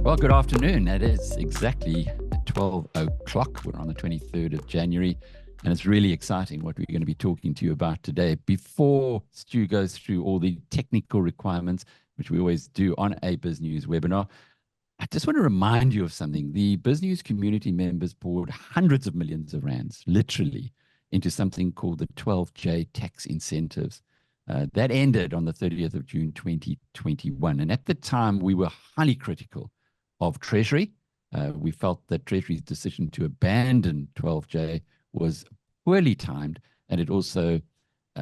Well, good afternoon. It is exactly 12 o'clock. We're on the 23rd of January, and it's really exciting what we're going to be talking to you about today. Before Stu goes through all the technical requirements, which we always do on a BizNews webinar, I just want to remind you of something. The BizNews community members poured hundreds of millions of rands, literally, into something called the 12J tax incentives. That ended on the 30th of June 2021. And at the time, we were highly critical of Treasury. We felt that Treasury's decision to abandon 12J was poorly timed, and it also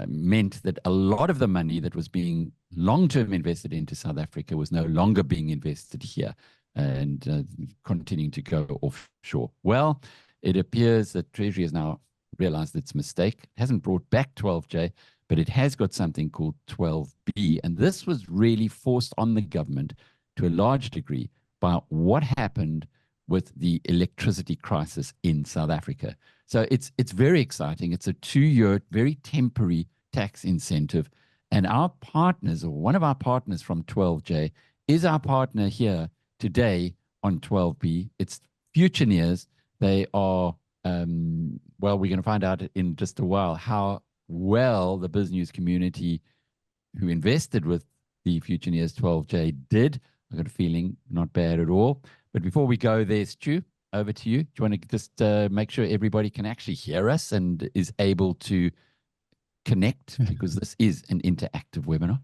meant that a lot of the money that was being long-term invested into South Africa was no longer being invested here and continuing to go offshore. Well, it appears that Treasury has now realized its mistake. It hasn't brought back 12J, but it has got something called 12B, and this was really forced on the government to a large degree by what happened with the electricity crisis in South Africa. So it's very exciting. It's a 2-year, very temporary tax incentive. And our partners, or one of our partners from 12J, is our partner here today on 12B. It's Futureneers. They are, well, we're going to find out in just a while how well the BizNews community who invested with the Futureneers 12J did. I've got a feeling not bad at all. But before we go there, Stu, over to you. Do you want to just make sure everybody can actually hear us and is able to connect? Because this is an interactive webinar.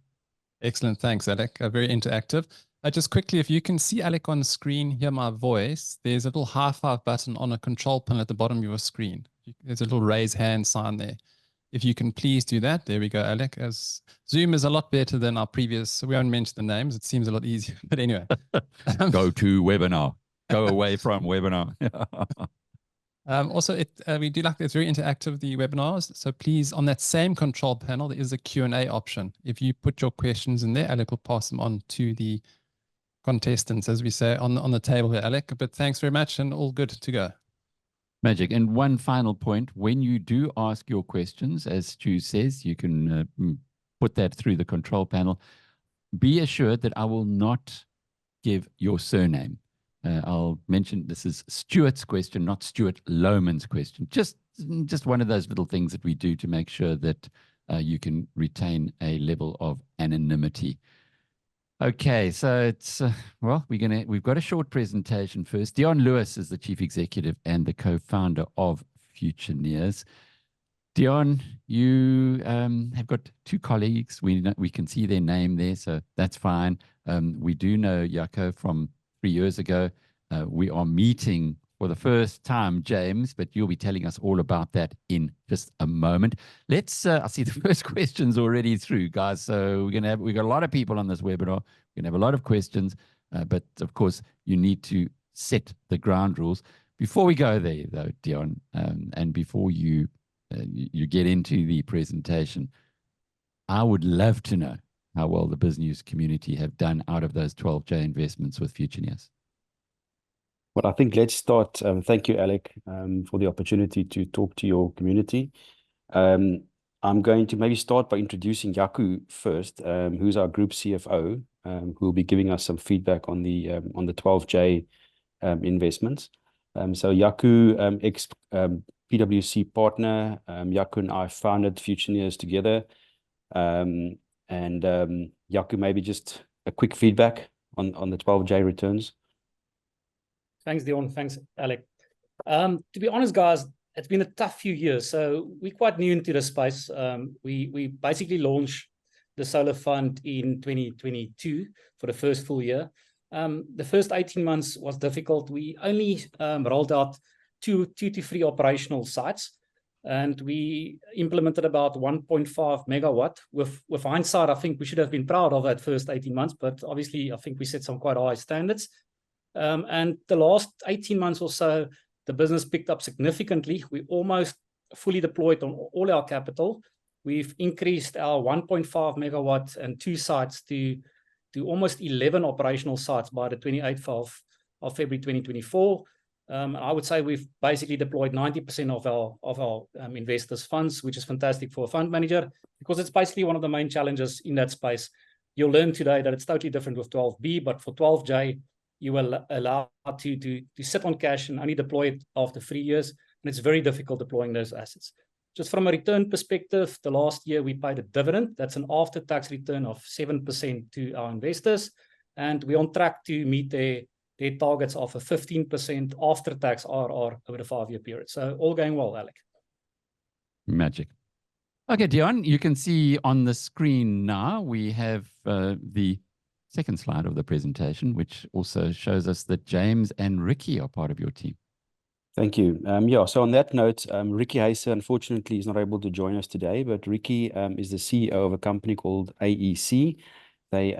Excellent. Thanks, Alec. Very interactive. Just quickly, if you can see Alec on screen, hear my voice, there's a little high five button on a control panel at the bottom of your screen. There's a little raise hand sign there. If you can please do that. There we go, Alec. As Zoom is a lot better than our previous, we won't mention the names. It seems a lot easier, but anyway. Go to webinar. Go away from webinar. Also, we do like it's very interactive, the webinars. So please, on that same control panel, there is a Q&A option. If you put your questions in there, Alec will pass them on to the contestants, as we say, on the table here, Alec. But thanks very much and all good to go. Magic. And one final point, when you do ask your questions, as Stu says, you can put that through the control panel. Be assured that I will not give your surname. I'll mention this is Stuart's question, not Stuart Lohman's question. Just one of those little things that we do to make sure that you can retain a level of anonymity. Okay, so it's, well, we've got a short presentation first. Deon Lewis is the Chief Executive and the co-founder of Futureneers. Deon, you have got 2 colleagues. We can see their name there, so that's fine. We do know Jaco from 3 years ago. We are meeting for the first time, James, but you'll be telling us all about that in just a moment. Let's, I see the first questions already through, guys. So we've got a lot of people on this webinar. We're going to have a lot of questions, but of course, you need to set the ground rules. Before we go there, though, Deon, and before you get into the presentation, I would love to know how well the BizNews community have done out of those 12J investments with Futureneers. Well, I think let's start. Thank you, Alec, for the opportunity to talk to your community. I'm going to maybe start by introducing Jaco first, who's our group CFO, who will be giving us some feedback on the 12J investments. So Jaco, ex PwC partner, Jaco and I founded Futureneers together. And Jaco, maybe just a quick feedback on the 12J returns. Thanks, Deon. Thanks, Alec. To be honest, guys, it's been a tough few years. So we're quite new into the space. We basically launched the solar fund in 2022 for the first full year. The first 18 months was difficult. We only rolled out 2 to 3 operational sites, and we implemented about 1.5 megawatt. With hindsight, I think we should have been proud of that first 18 months, but obviously I think we set some quite high standards. And the last 18 months or so, the business picked up significantly. We almost fully deployed on all our capital. We've increased our 1.5 megawatt and 2 sites to almost 11 operational sites by the 28th of February 2024. I would say we've basically deployed 90% of our investors' funds, which is fantastic for a fund manager, because it's basically one of the main challenges in that space. You'll learn today that it's totally different with 12B, but for 12J, you are allowed to sit on cash and only deploy it after 3 years. And it's very difficult deploying those assets. Just from a return perspective, the last year we paid a dividend. That's an after-tax return of 7% to our investors. And we're on track to meet their targets of a 15% after-tax IRR over the 5-year period. So all going well, Alec. Magic. Okay, Deon, you can see on the screen now, we have the second slide of the presentation, which also shows us that James and Ricky are part of your team. Thank you. Yeah, so on that note, Ricky Heiser, unfortunately, is not able to join us today, but Ricky is the CEO of a company called AEC. They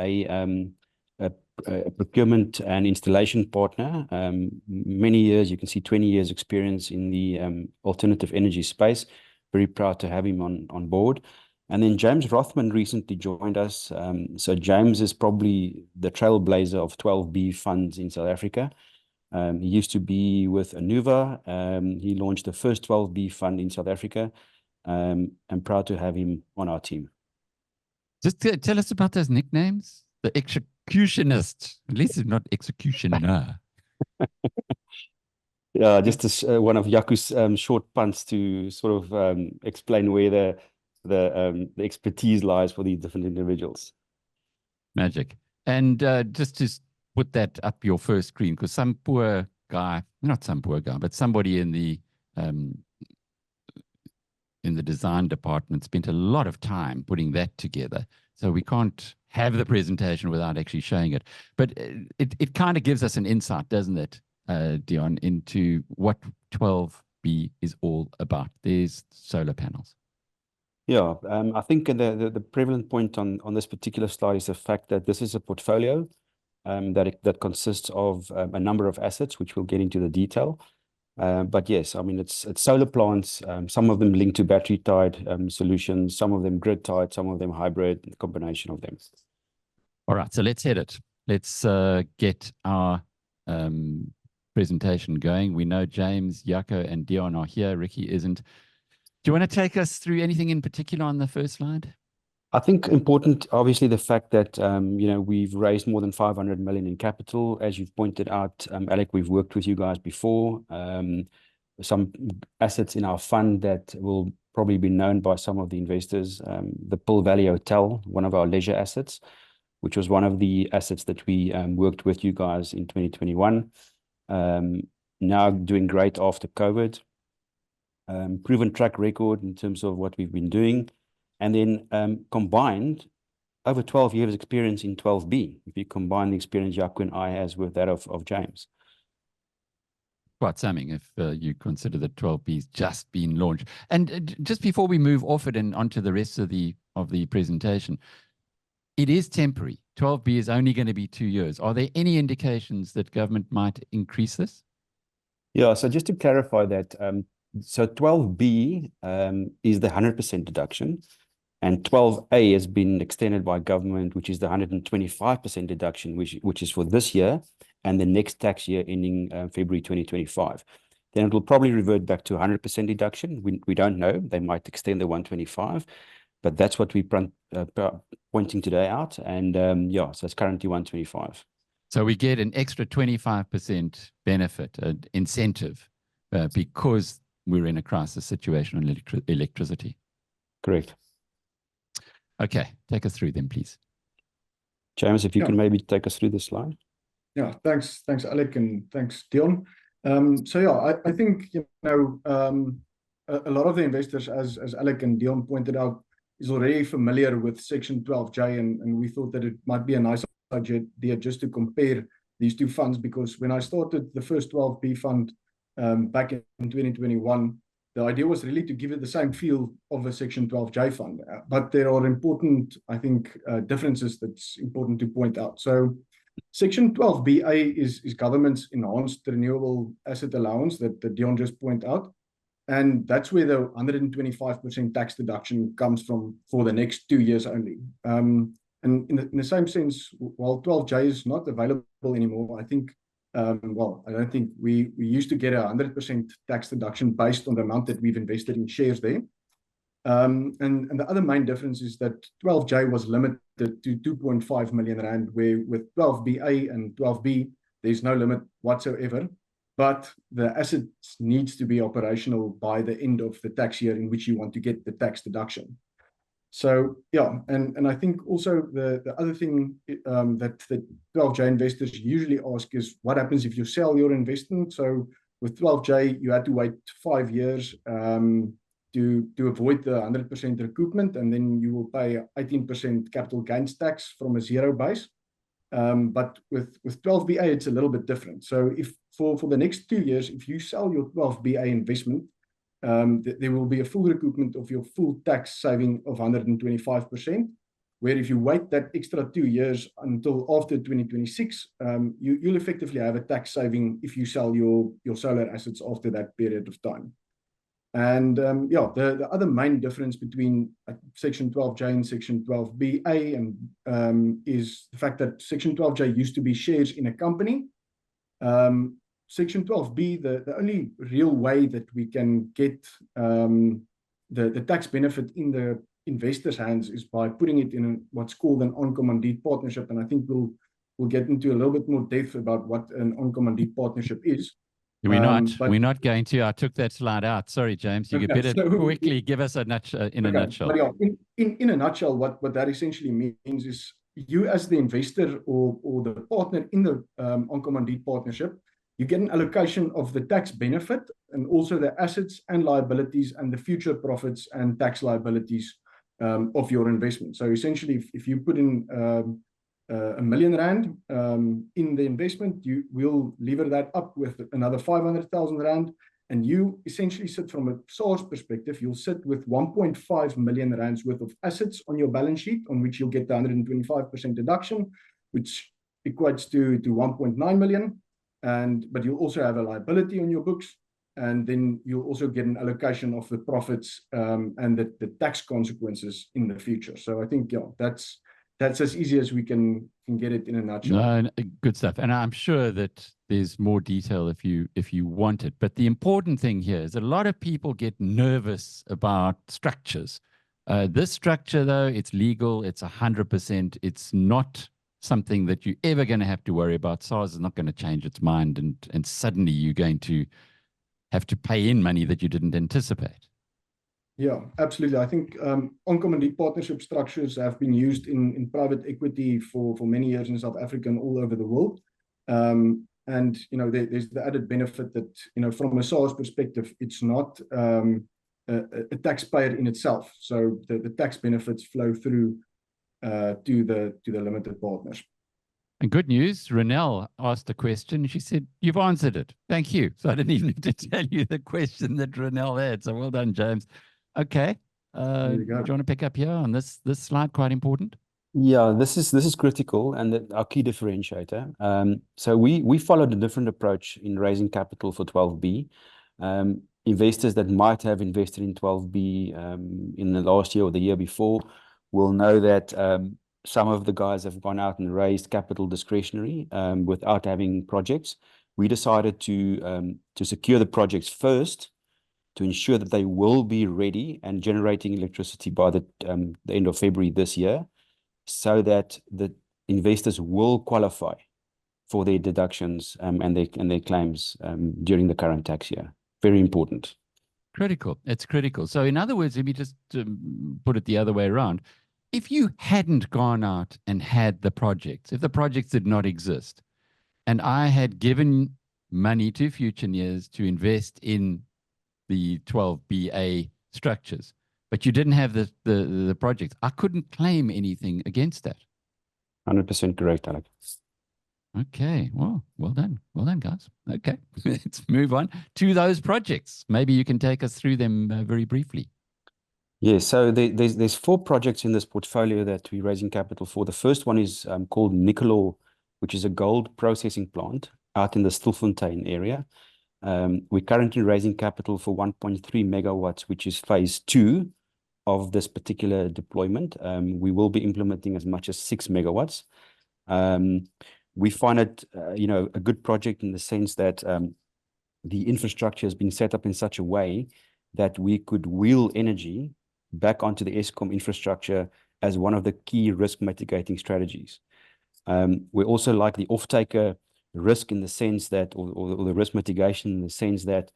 a procurement and installation partner. Many years, you can see 20 years experience in the alternative energy space. Very proud to have him on board. And then James Rothmann recently joined us. So James is probably the trailblazer of 12B funds in South Africa. He used to be with Anuva. He launched the first 12B fund in South Africa. I'm proud to have him on our team. Just tell us about those nicknames. The executionist. At least it's not executioner. Yeah, just as one of Jaco's short punts to sort of explain where the expertise lies for these different individuals. Magic. And just to put that up your first screen, because some poor guy, not some poor guy, but somebody in the design department spent a lot of time putting that together. So we can't have the presentation without actually showing it. But it kind of gives us an insight, doesn't it, Deon, into what 12B is all about. There's solar panels. Yeah, I think the prevalent point on this particular slide is the fact that this is a portfolio that consists of a number of assets, which we'll get into the detail. But yes, I mean, it's solar plants, some of them linked to battery-tied solutions, some of them grid-tied, some of them hybrid, a combination of them. All right, so let's hit it. Let's get our presentation going. We know James, Jaco, and Deon are here. Ricky isn't. Do you want to take us through anything in particular on the first slide? I think important, obviously, the fact that, you know, we've raised more than 500 million in capital. As you've pointed out, Alec, we've worked with you guys before. Some assets in our fund that will probably be known by some of the investors. The Pearl Valley Hotel, one of our leisure assets, which was one of the assets that we worked with you guys in 2021. Now doing great after COVID. Proven track record in terms of what we've been doing. And then combined, over 12 years experience in 12B, if you combine the experience Jaco and I has with that of James. Quite something if you consider that 12B's just been launched. And just before we move off it and onto the rest of the presentation, it is temporary. 12B is only going to be 2 years. Are there any indications that government might increase this? Yeah, so just to clarify that, so 12B is the 100% deduction, and 12A has been extended by government, which is the 125% deduction, which is for this year and the next tax year ending February 2025. Then it will probably revert back to 100% deduction. We don't know. They might extend the 125, but that's what we're pointing today out. And yeah, so it's currently 125. So we get an extra 25% benefit, incentive, because we're in a crisis situation on electricity. Correct. Okay, take us through them, please. James, if you can maybe take us through the slide. Yeah, thanks, Alec, and thanks, Deon. So yeah, I think, you know, a lot of the investors, as Alec and Deon pointed out, is already familiar with Section 12J, and we thought that it might be a nice idea just to compare these two funds, because when I started the first 12B fund back in 2021, the idea was really to give it the same feel of a Section 12J fund. But there are important, I think, differences that's important to point out. So Section 12BA is government's enhanced renewable asset allowance that Deon just pointed out. And that's where the 125% tax deduction comes from for the next 2 years only. And in the same sense, while 12J is not available anymore, I think, well, I don't think we used to get a 100% tax deduction based on the amount that we've invested in shares there. And the other main difference is that 12J was limited to 2.5 million rand, where with 12BA and 12B, there's no limit whatsoever, but the assets needs to be operational by the end of the tax year in which you want to get the tax deduction. So yeah, and I think also the other thing that 12J investors usually ask is what happens if you sell your investment. So with 12J, you had to wait 5 years to avoid the 100% recoupment, and then you will pay 18% capital gains tax from a zero base. But with 12BA, it's a little bit different. So if for the next 2 years, if you sell your 12BA investment, there will be a full recoupment of your full tax saving of 125%, where if you wait that extra 2 years until after 2026, you'll effectively have a tax saving if you sell your solar assets after that period of time. And yeah, the other main difference between Section 12J and Section 12BA is the fact that Section 12J used to be shares in a company. Section 12B, the only real way that we can get the tax benefit in the investor's hands is by putting it in what's called an En Commandite Partnership. And I think we'll get into a little bit more depth about what an En Commandite Partnership is. We're not going to. I took that slide out. Sorry, James. You could better quickly give us a nutshell. In a nutshell. But yeah, in a nutshell, what that essentially means is you as the investor or the partner in the En Commandite Partnership, you get an allocation of the tax benefit and also the assets and liabilities and the future profits and tax liabilities of your investment. So essentially, if you put in R1 million in the investment, you will lever that up with another 500,000 rand, and you essentially sit from a SARS perspective, you'll sit with 1.5 million rands worth of assets on your balance sheet, on which you'll get the 125% deduction, which equates to 1.9 million. But you'll also have a liability on your books, and then you'll also get an allocation of the profits and the tax consequences in the future. So I think, yeah, that's as easy as we can get it in a nutshell. No, good stuff. And I'm sure that there's more detail if you want it. But the important thing here is that a lot of people get nervous about structures. This structure, though, it's legal. It's 100%. It's not something that you're ever going to have to worry about. SARS is not going to change its mind, and suddenly you're going to have to pay in money that you didn't anticipate. Yeah, absolutely. I think En Commandite Partnership structures have been used in private equity for many years in South Africa and all over the world. And, you know, there's the added benefit that, you know, from a SARS perspective, it's not a taxpayer in itself. So the tax benefits flow through to the limited partners. And good news, Renelle asked a question. She said, you've answered it. Thank you. So I didn't even need to tell you the question that Renelle had. So well done, James. Okay. Do you want to pick up here on this slide? Quite important. Yeah, this is critical and our key differentiator. So we followed a different approach in raising capital for 12B. Investors that might have invested in 12B in the last year or the year before will know that some of the guys have gone out and raised capital discretionary without having projects. We decided to secure the projects first to ensure that they will be ready and generating electricity by the end of February this year, so that the investors will qualify for their deductions and their claims during the current tax year. Very important. Critical. It's critical. So in other words, let me just put it the other way around. If you hadn't gone out and had the projects, if the projects did not exist, and I had given money to Futureneers to invest in the 12BA structures, but you didn't have the projects, I couldn't claim anything against that. 100% correct, Alec. Okay, well done, guys. Okay, let's move on to those projects. Maybe you can take us through them very briefly. Yeah, so there's 4 projects in this portfolio that we're raising capital for. The first one is called Nicolor, which is a gold processing plant out in the Stilfontein area. We're currently raising capital for 1.3 megawatts, which is phase 2 of this particular deployment. We will be implementing as much as 6 megawatts. We find it, you know, a good project in the sense that the infrastructure has been set up in such a way that we could wheel energy back onto the Eskom infrastructure as one of the key risk mitigating strategies. We also like the off-taker risk in the sense that, or the risk mitigation in the sense that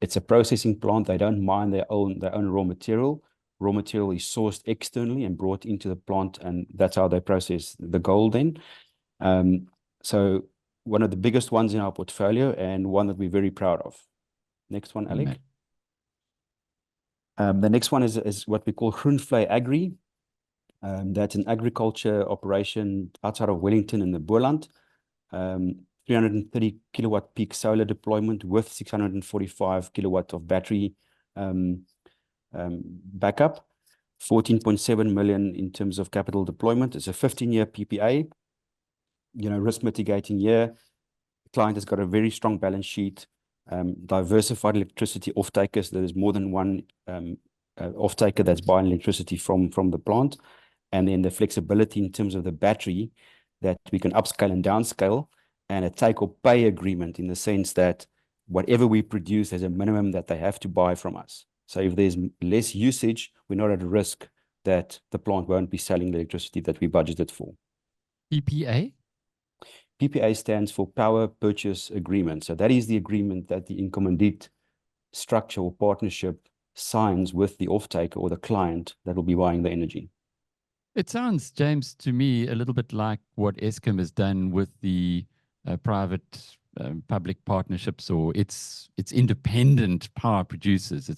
it's a processing plant. They don't mine their own raw material. Raw material is sourced externally and brought into the plant, and that's how they process the gold then. So one of the biggest ones in our portfolio, and one that we're very proud of. Next one, Alec. The next one is what we call Groenvlei Agri. That's an agriculture operation outside of Wellington in the Boland. 330 kilowatt peak solar deployment with 645 kilowatt of battery backup. 14.7 million in terms of capital deployment. It's a 15-year PPA. Risk mitigating year. The client has got a very strong balance sheet. Diversified electricity off-takers. There is more than one off-taker that's buying electricity from the plant. And then the flexibility in terms of the battery, that we can upscale and downscale, and a take or pay agreement in the sense that whatever we produce, there's a minimum that they have to buy from us. So if there's less usage, we're not at risk that the plant won't be selling the electricity that we budgeted for. PPA? PPA stands for Power Purchase Agreement. So that is the agreement that the En Commandite structure or partnership signs with the off-taker or the client that will be buying the energy. It sounds, James, to me a little bit like what Eskom has done with the private public partnerships, or its independent power producers.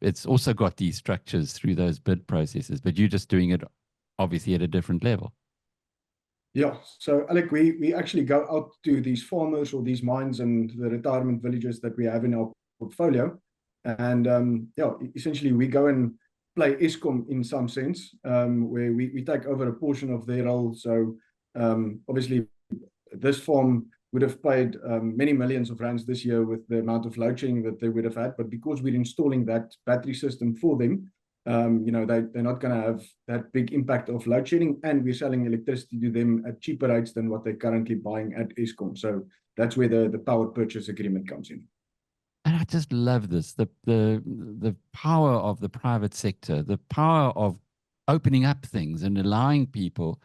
It's also got these structures through those bid processes, but you're just doing it obviously at a different level. Yeah, so Alec, we actually go out to these farmers or these mines and the retirement villages that we have in our portfolio, and yeah, essentially we go and play Eskom in some sense, where we take over a portion of their role. So obviously this farm would have paid many millions of rands this year with the amount of load shedding that they would have had, but because we're installing that battery system for them, they're not going to have that big impact of load shedding, and we're selling electricity to them at cheaper rates than what they're currently buying at Eskom. So that's where the power purchase agreement comes in. And I just love this, the power of the private sector, the power of opening up things and allowing people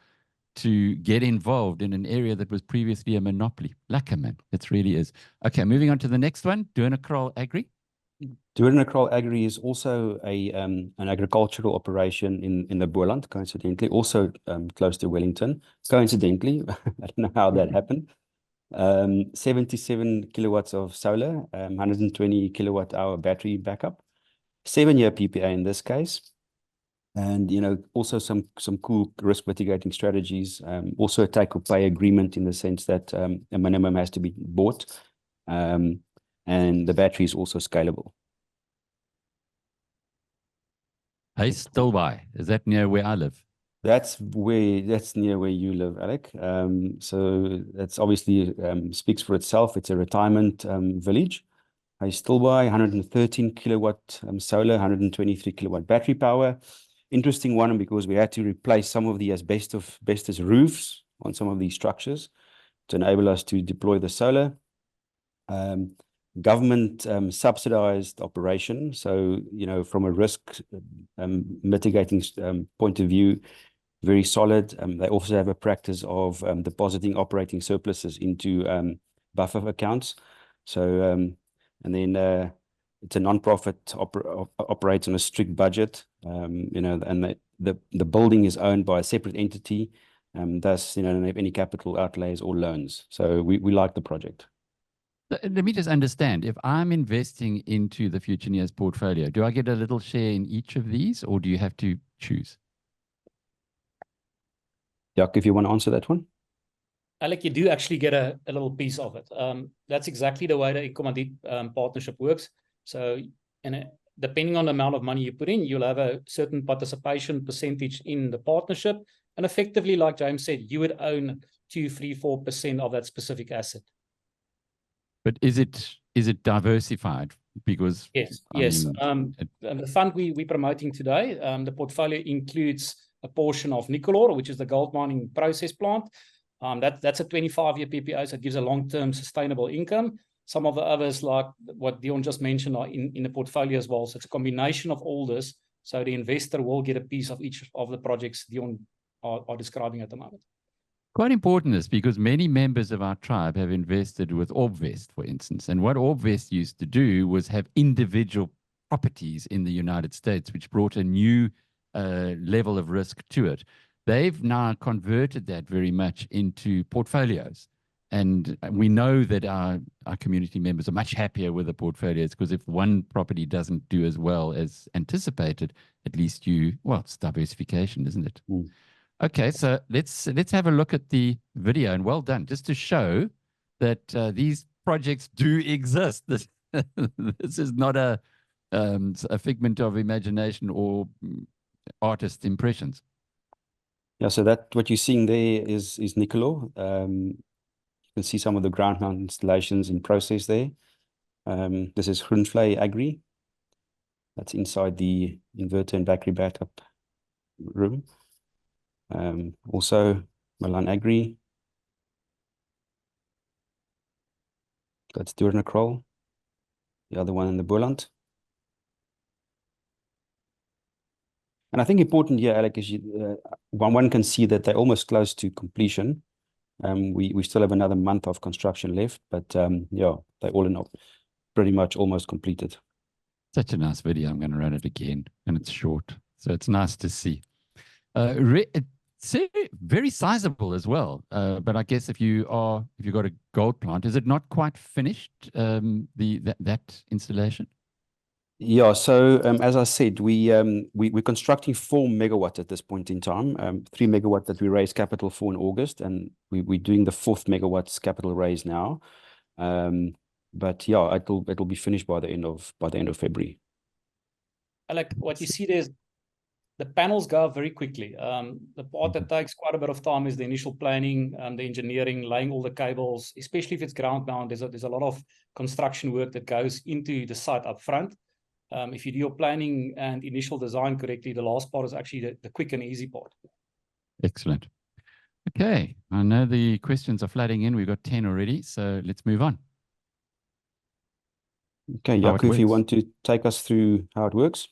to get involved in an area that was previously a monopoly. Lekker, man. It really is. Okay, moving on to the next one, Deon Agri. Deon Agri is also an agricultural operation in the Boland, coincidentally, also close to Wellington. Coincidentally, I don't know how that happened. 77 kilowatts of solar, 120 kilowatt hour battery backup, 7-year PPA in this case. And, also some cool risk mitigating strategies, also a take or pay agreement in the sense that a minimum has to be bought. And the battery is also scalable. Hey, Stilbaai, is that near where I live? That's near where you live, Alec. So that's obviously speaks for itself. It's a retirement village. Hey, Stilbaai, 113 kilowatt solar, 123 kilowatt battery power. Interesting one, because we had to replace some of the asbestos roofs on some of these structures to enable us to deploy the solar. Government subsidized operation. So, from a risk mitigating point of view, very solid. They also have a practice of depositing operating surpluses into buffer accounts. So, and then it's a non-profit operates on a strict budget, and the building is owned by a separate entity, thus, don't have any capital outlays or loans. So we like the project. Let me just understand, if I'm investing into the Futureneers portfolio, do I get a little share in each of these, or do you have to choose? Jaco, if you want to answer that one. Alec, you do actually get a little piece of it. That's exactly the way the En Commandite partnership works. So, depending on the amount of money you put in, you'll have a certain participation percentage in the partnership. And effectively, like James said, you would own 2, 3, 4% of that specific asset. But is it diversified? Because yes. The fund we're promoting today, the portfolio includes a portion of nickel ore, which is the gold mining process plant. That's a 25-year PPA, so it gives a long-term sustainable income. Some of the others, like what Deon just mentioned, are in the portfolio as well. So it's a combination of all this. So the investor will get a piece of each of the projects Deon are describing at the moment. Quite important is because many members of our tribe have invested with Orbvest, for instance. And what Orbvest used to do was have individual properties in the United States, which brought a new level of risk to it. They've now converted that very much into portfolios. And we know that our community members are much happier with the portfolios because if one property doesn't do as well as anticipated, at least it's diversification, isn't it? Mm. Okay, so let's have a look at the video, and well done, just to show that these projects do exist. This is not a figment of imagination or artist impressions. Yeah, so that what you're seeing there is Nicolo. You can see some of the ground mount installations in process there. This is Groenvlei Agri. That's inside the inverter and battery backup room. Also Milan Agri. That's Doornekral. The other one in the Boland. And I think important here, Alec, is one can see that they're almost close to completion. We still have another month of construction left, but yeah, they're all in all pretty much almost completed. Such a nice video. I'm going to run it again, and it's short, so it's nice to see. It's very sizable as well. But I guess if you've got a gold plant, is it not quite finished? That installation. Yeah, so as I said, we're constructing 4 megawatts at this point in time. 3 megawatts that we raised capital for in August, and we're doing the 4th megawatts capital raise now. But yeah, it'll be finished by the end of February. Alec, what you see there is the panels go up very quickly. The part that takes quite a bit of time is the initial planning, the engineering, laying all the cables, especially if it's ground mount. There's a lot of construction work that goes into the site up front. If you do your planning and initial design correctly, the last part is actually the quick and easy part. Excellent. Okay, I know the questions are flooding in. We've got 10 already, so let's move on. Okay, Jaco, if you want to take us through how it works.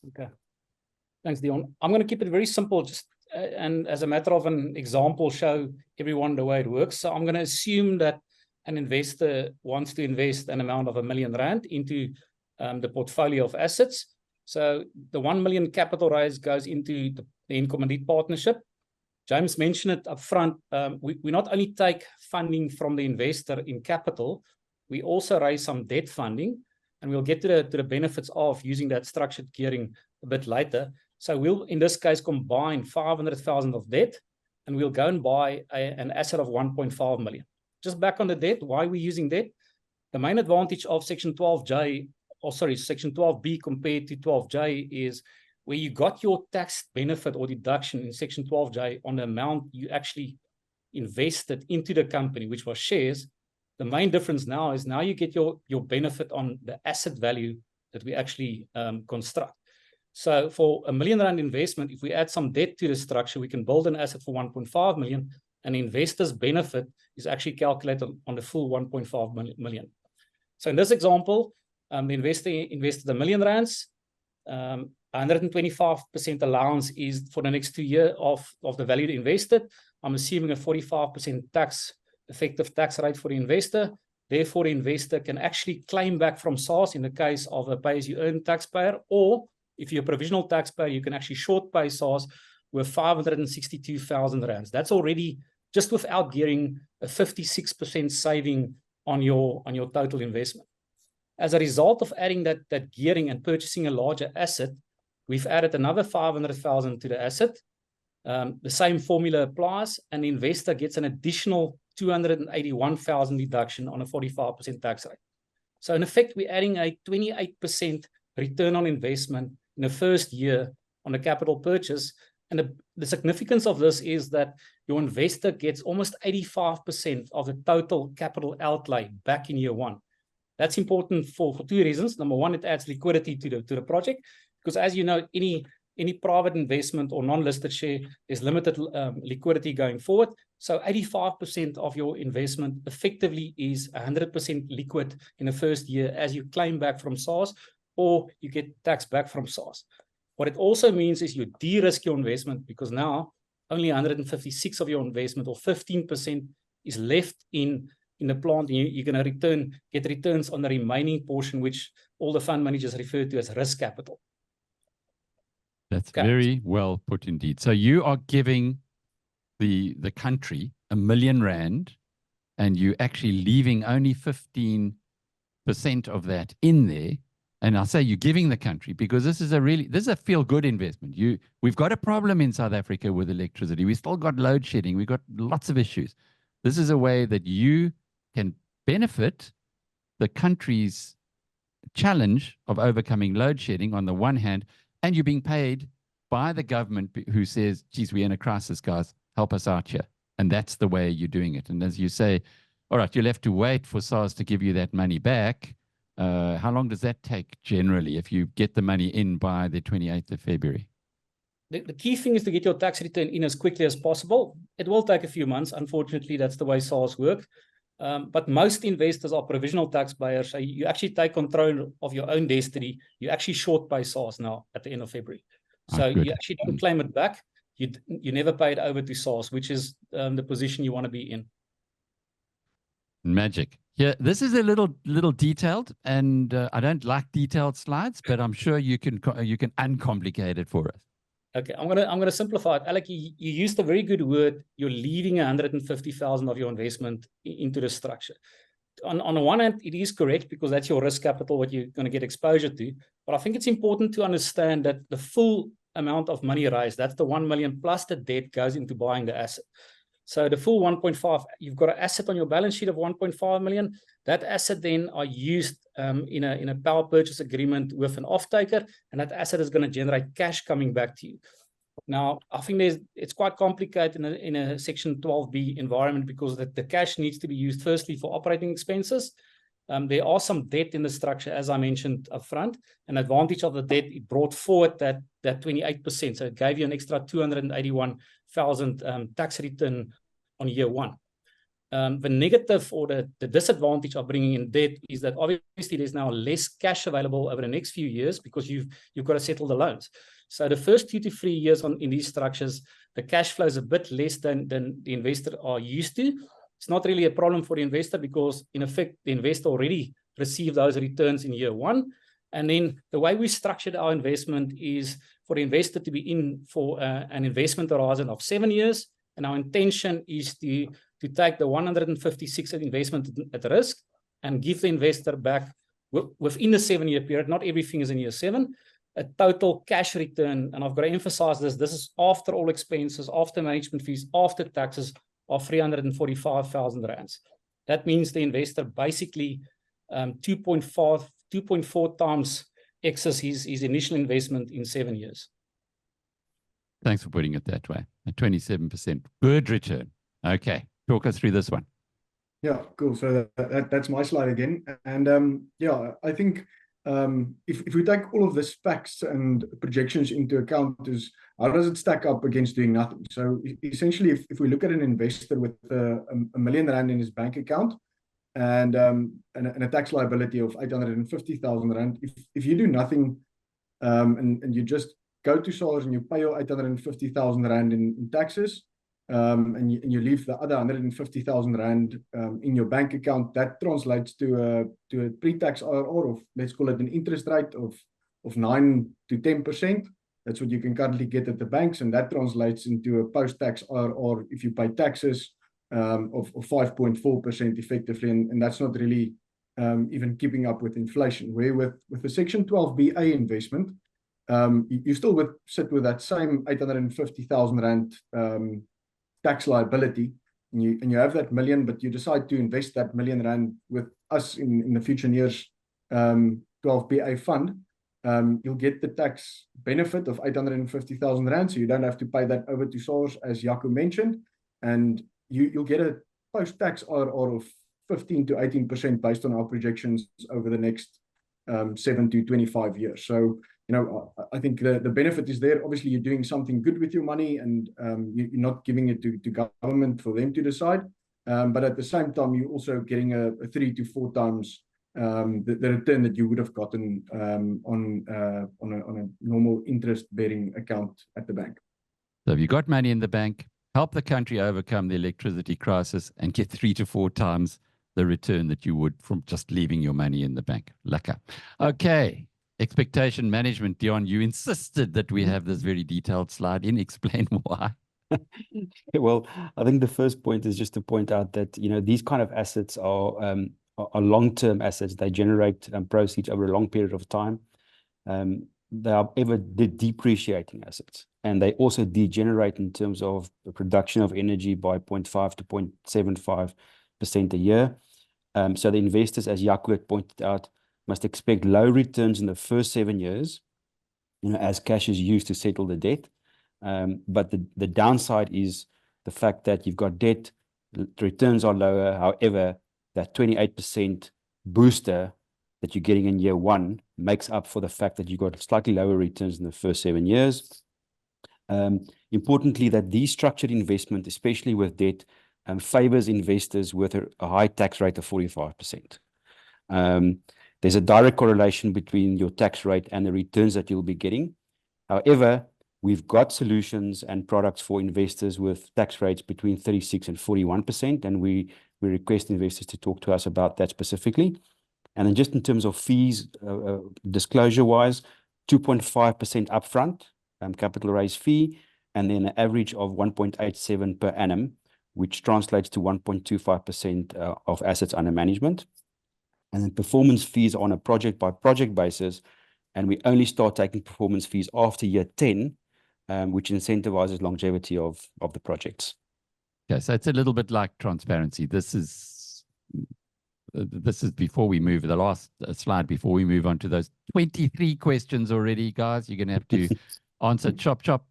Okay. Thanks, Deon. I'm going to keep it very simple, just and as a matter of an example, show everyone the way it works. So I'm going to assume that an investor wants to invest an amount of R1 million into the portfolio of assets. So the 1 million capital raise goes into the En Commandite Partnership. James mentioned it up front. We not only take funding from the investor in capital, we also raise some debt funding, and we'll get to the benefits of using that structured gearing a bit later. So we'll, in this case, combine 500,000 of debt, and we'll go and buy an asset of 1.5 million. Just back on the debt, why are we using debt? The main advantage of Section 12J, Section 12B compared to 12J is where you got your tax benefit or deduction in Section 12J on the amount you actually invested into the company, which was shares. The main difference now is you get your benefit on the asset value that we actually construct. So for R1 million investment, if we add some debt to the structure, we can build an asset for 1.5 million, and the investor's benefit is actually calculated on the full 1.5 million. So in this example, the investor invested R1 million. 125% allowance is for the next 2 years of the value invested. I'm assuming a 45% effective tax rate for the investor. Therefore, the investor can actually claim back from SARS in the case of a pay-as-you-earn taxpayer, or if you're a provisional taxpayer, you can actually short pay SARS with 562,000 rands. That's already, just without gearing, a 56% saving on your total investment. As a result of adding that gearing and purchasing a larger asset, we've added another 500,000 to the asset. The same formula applies, and the investor gets an additional 281,000 deduction on a 45% tax rate. So in effect, we're adding a 28% return on investment in the first year on the capital purchase. And the significance of this is that your investor gets almost 85% of the total capital outlay back in year one. That's important for 2 reasons. Number one, it adds liquidity to the project, because as you know, any private investment or non-listed share, there's limited liquidity going forward. So 85% of your investment effectively is 100% liquid in the first year as you claim back from SARS, or you get tax back from SARS. What it also means is you de-risk your investment, because now only 156 of your investment, or 15%, is left in the plant, and you're going to get returns on the remaining portion, which all the fund managers refer to as risk capital. That's very well put indeed. So you are giving the country R1 million, and you're actually leaving only 15% of that in there. And I say you're giving the country because this is a feel-good investment. We've got a problem in South Africa with electricity. We still got load shedding. We've got lots of issues. This is a way that you can benefit the country's challenge of overcoming load shedding on the one hand, and you're being paid by the government who says, geez, we're in a crisis, guys, help us out here. And that's the way you're doing it. And as you say, all right, you'll have to wait for SARS to give you that money back. How long does that take generally if you get the money in by the 28th of February? The key thing is to get your tax return in as quickly as possible. It will take a few months. Unfortunately, that's the way SARS work. But most investors are provisional taxpayers. So you actually take control of your own destiny. You actually short pay SARS now at the end of February. So you actually don't claim it back. You never pay it over to SARS, which is the position you want to be in. Magic. Yeah, this is a little detailed, and I don't like detailed slides, but I'm sure you can uncomplicate it for us. Okay, I'm gonna simplify it. Alec, you used a very good word. You're leaving 150,000 of your investment into the structure. On the one hand, it is correct because that's your risk capital, what you're going to get exposure to. But I think it's important to understand that the full amount of money raised, that's the 1 million plus the debt, goes into buying the asset. So the full 1.5, you've got an asset on your balance sheet of 1.5 million. That asset then are used in a power purchase agreement with an off-taker, and that asset is going to generate cash coming back to you. Now, I think it's quite complicated in a Section 12B environment because the cash needs to be used firstly for operating expenses. There are some debt in the structure, as I mentioned up front. An advantage of the debt, it brought forward that 28%. So it gave you an extra 281,000 tax return on year one. The negative or the disadvantage of bringing in debt is that obviously there's now less cash available over the next few years because you've got to settle the loans. So the first 2 to 3 years in these structures, the cash flow is a bit less than the investor are used to. It's not really a problem for the investor because, in effect, the investor already received those returns in year one. And then the way we structured our investment is for the investor to be in for an investment horizon of 7 years. And our intention is to take the 156 investment at risk and give the investor back within the 7-year period. Not everything is in year 7. A total cash return, and I've got to emphasize this is after all expenses, after management fees, after taxes, of 345,000 rands. That means the investor basically 2.4 times excess his initial investment in 7 years. Thanks for putting it that way. A 27% good return. Okay, talk us through this one. Yeah, cool. So that's my slide again. And yeah, I think if we take all of the facts and projections into account, is how does it stack up against doing nothing? So essentially, if we look at an investor with R1 million in his bank account and a tax liability of 850,000 rand, if you do nothing and you just go to SARS and you pay your 850,000 rand in taxes, and you leave the other 150,000 rand in your bank account, that translates to a pre-tax IRR of, let's call it an interest rate of 9 to 10%. That's what you can currently get at the banks, and that translates into a post-tax IRR if you pay taxes of 5.4% effectively, and that's not really even keeping up with inflation. Where with the Section 12BA investment, you still would sit with that same 850,000 rand tax liability, and you have that million, but you decide to invest that R1 million with us in the Futureneers 12BA fund. You'll get the tax benefit of 850,000 rand, so you don't have to pay that over to SARS, as Jaco mentioned, and you'll get a post-tax IRR of 15 to 18% based on our projections over the next 7 to 25 years. So, you know, I think the benefit is there. Obviously, you're doing something good with your money, and you're not giving it to government for them to decide. But at the same time, you're also getting a 3 to 4 times the return that you would have gotten on a normal interest-bearing account at the bank. So if you've got money in the bank, help the country overcome the electricity crisis and get 3 to 4 times the return that you would from just leaving your money in the bank. Lekker. Okay. Expectation management, Deon, you insisted that we have this very detailed slide in. Explain why. Well, I think the first point is just to point out that, these kind of assets are long-term assets. They generate proceeds over a long period of time. They are ever depreciating assets, and they also degenerate in terms of the production of energy by 0.5 to 0.75% a year. So the investors, as Jaco had pointed out, must expect low returns in the first 7 years, as cash is used to settle the debt. But the downside is the fact that you've got debt, the returns are lower. However, that 28% booster that you're getting in year one makes up for the fact that you've got slightly lower returns in the first 7 years. Importantly, that these structured investment, especially with debt, favors investors with a high tax rate of 45%. There's a direct correlation between your tax rate and the returns that you'll be getting. However, we've got solutions and products for investors with tax rates between 36 and 41%, and we request investors to talk to us about that specifically. And then just in terms of fees, disclosure-wise, 2.5% upfront capital raise fee, and then an average of 1.87 per annum, which translates to 1.25% of assets under management. And then performance fees on a project-by-project basis, and we only start taking performance fees after year 10, which incentivizes longevity of the projects. Okay, so it's a little bit like transparency. This is before we move, the last slide before we move on to those 23 questions already, guys. You're going to have to answer chop.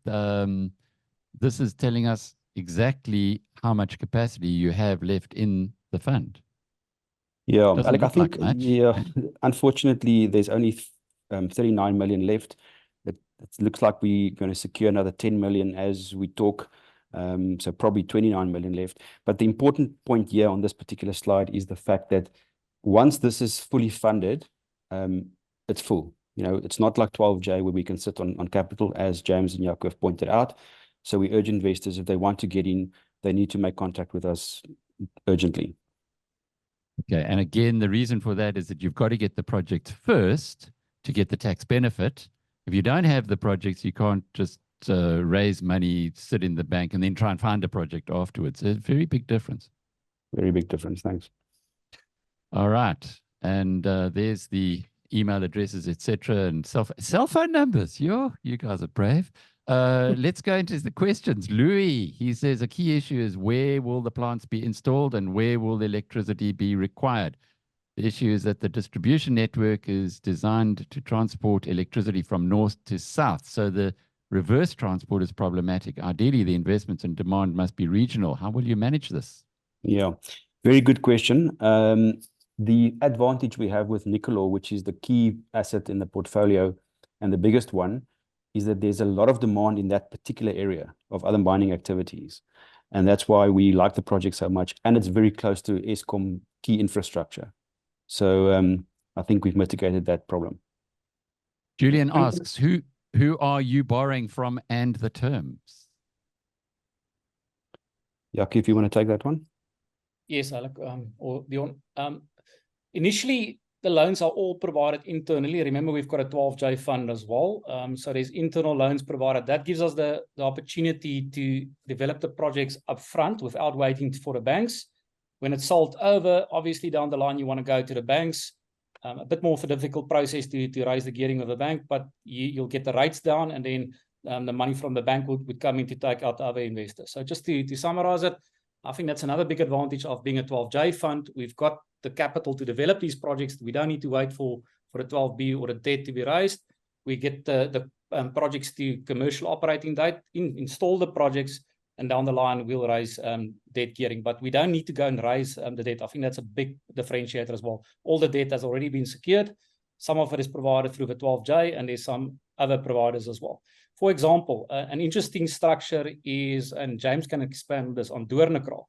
This is telling us exactly how much capacity you have left in the fund. Yeah, Doesn't Alec, I look like think, much. unfortunately, there's only 39 million left. It looks like we're going to secure another 10 million as we talk. So probably 29 million left. But the important point here on this particular slide is the fact that once this is fully funded, it's full. It's not like 12J where we can sit on capital, as James and Jaco have pointed out. So we urge investors, if they want to get in, they need to make contact with us urgently. Okay, and again, the reason for that is that you've got to get the project first to get the tax benefit. If you don't have the projects, you can't just raise money, sit in the bank, and then try and find a project afterwards. It's a very big difference. Very big difference. Thanks. All right, and there's the email addresses, etc., and cell phone numbers. You guys are brave. Let's go into the questions. Louis, he says a key issue is where will the plants be installed and where will the electricity be required? The issue is that the distribution network is designed to transport electricity from north to south. So the reverse transport is problematic. Ideally, the investments and demand must be regional. How will you manage this? Yeah, very good question. The advantage we have with Nicolor, which is the key asset in the portfolio and the biggest one, is that there's a lot of demand in that particular area of other mining activities. And that's why we like the project so much. And it's very close to Eskom key infrastructure. So I think we've mitigated that problem. Julian asks, who are you borrowing from and the terms? Jaco, if you want to take that one. Yes, Alec, or Deon. Initially, the loans are all provided internally. Remember, we've got a 12J fund as well. So there's internal loans provided. That gives us the opportunity to develop the projects up front without waiting for the banks. When it's sold over, obviously down the line, you want to go to the banks. A bit more of a difficult process to raise the gearing of the bank, but you'll get the rates down, and then the money from the bank would come in to take out other investors. So just to summarize it, I think that's another big advantage of being a 12J fund. We've got the capital to develop these projects. We don't need to wait for a 12B or a debt to be raised. We get the projects to commercial operating date, install the projects, and down the line, we'll raise debt gearing. But we don't need to go and raise the debt. I think that's a big differentiator as well. All the debt has already been secured. Some of it is provided through the 12J, and there's some other providers as well. For example, an interesting structure is, and James can expand this, on Doornkraal.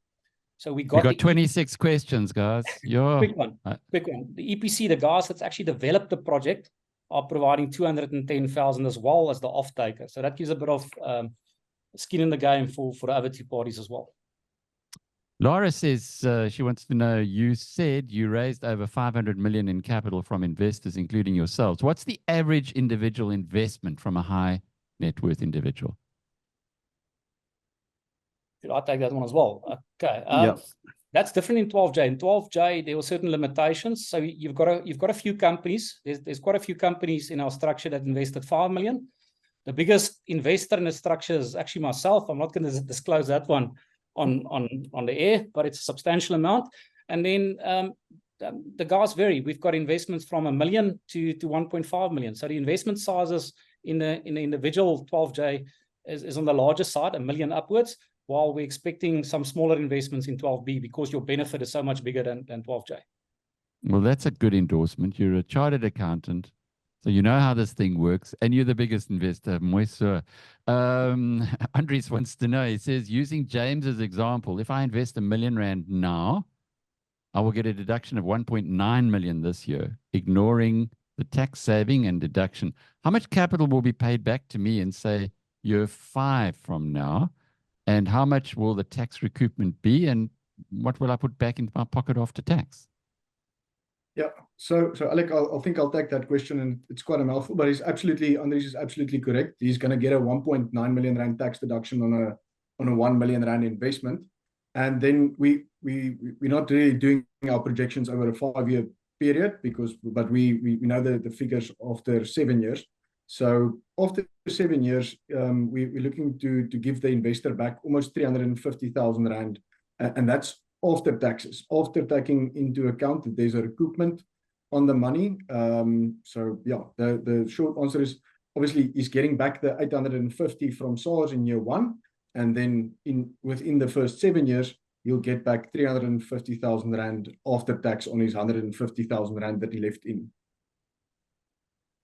So we got 26 questions, guys. Quick one. The EPC, the guys that's actually developed the project, are providing 210,000 as well as the off-taker. So that gives a bit of skin in the game for the other two parties as well. Laura says she wants to know, you said you raised over 500 million in capital from investors, including yourselves. What's the average individual investment from a high net worth individual? Did I take that one as well? Okay. Yeah. That's different in 12J. In 12J, there were certain limitations. So you've got a few companies. There's quite a few companies in our structure that invested 5 million. The biggest investor in the structure is actually myself. I'm not going to disclose that one on the air, but it's a substantial amount. And then the guys vary. We've got investments from 1 million to 1.5 million. So the investment sizes in the individual 12J is on the larger side, 1 million upwards, while we're expecting some smaller investments in 12B because your benefit is so much bigger than 12J. Well, that's a good endorsement. You're a chartered accountant, so you know how this thing works, and you're the biggest investor. Moiso. Andres wants to know, he says, using James's example, if I invest R1 million now, I will get a deduction of 1.9 million this year, ignoring the tax saving and deduction. How much capital will be paid back to me in, say, year 5 from now? And how much will the tax recoupment be? And what will I put back into my pocket after tax? Yeah, so Alec, I think I'll take that question, and it's quite a mouthful, but Andres is absolutely correct. He's going to get a 1.9 million rand tax deduction on a 1 million rand investment, and then we're not really doing our projections over a 5-year period but we know the figures after 7 years. So after 7 years, we're looking to give the investor back almost 350,000 rand, and that's after taxes, after taking into account that there's a recoupment on the money. So yeah, the short answer is obviously he's getting back the 850 from SARS in year 1, and then within the first 7 years, he'll get back 350,000 rand after tax on his 150,000 rand that he left in.